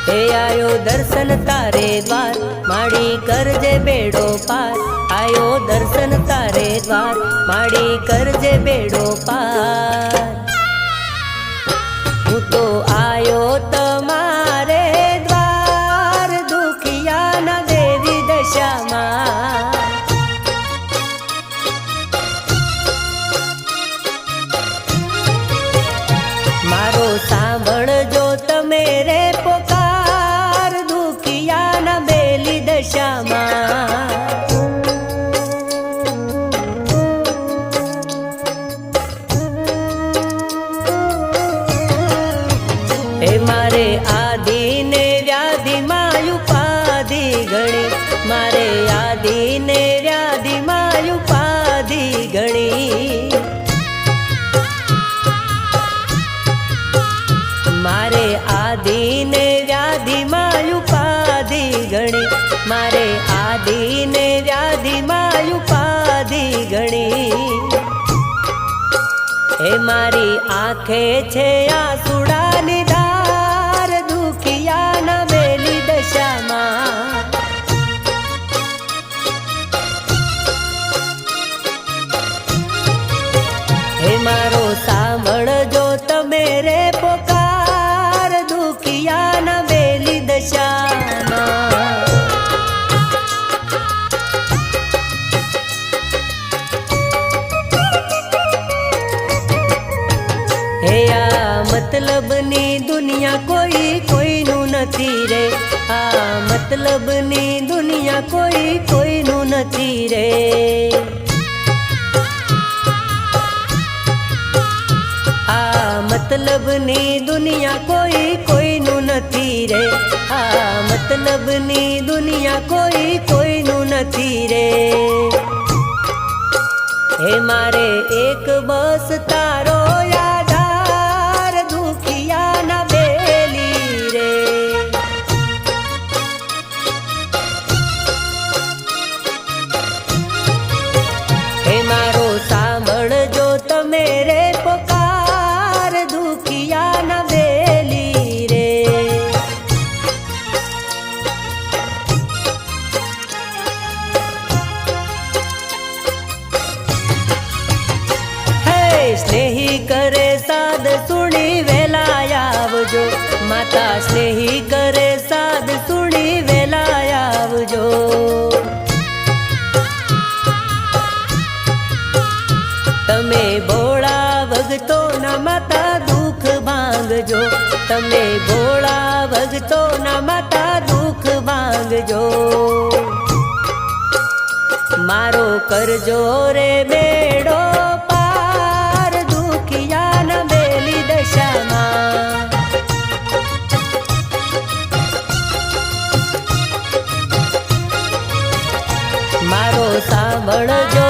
हे आयो दर्शन तारे द्वार माड़ी करजे बेड़ो पार। आयो दर्शन तारे द्वार माड़ी करजे बेड़ो पार। हूँ तो आयो तमारे द्वार दुखिया न देवी दशा मां। मारो सांभळ जो तमे रे पोकार दुखिया न बेली दशा मां। हे मारे आदि ने व्याधि मायुपाधि गणी। मारे आदि ने व्याधि मायुपाधि गणी। मारे आदि ने व्याधि मायुपाधि गणी। मारे आदि ने व्याधि मायुपाधि गणी। हे मारी आंखे छे आंसुड़ा निधार दुखिया न बेली दशा मां। हे मारो सांभळ जो तमे रे पोकार दुखिया न बेली दशा मां। हे आ मतलब नी दुनिया कोई कोई नु नथी रे। आ मतलब नी दुनिया कोई कोई नु नथी रे। आ मतलब नी दुनिया कोई कोई नु नथी रे। आ मतलब नी दुनिया कोई कोई नु नथी रे। हे मारे एक बस तारो आधार दुखिया न बेली रे। हे मारो सांभळ जो तमे रे पोकार दुखिया न बेली रे। स्नेही करे साध सुनी वेला आवजो। माता स्नेही करे साध सुनी वेला आवजो। तमे भोळा भगतो ना माता दुख भांगजो। तमे भोळा भगतो ना माता दुख भांगजो। मारो करजो रे बेड़ो पार दुखिया न बेली दशा मां। मारो सांभळ जो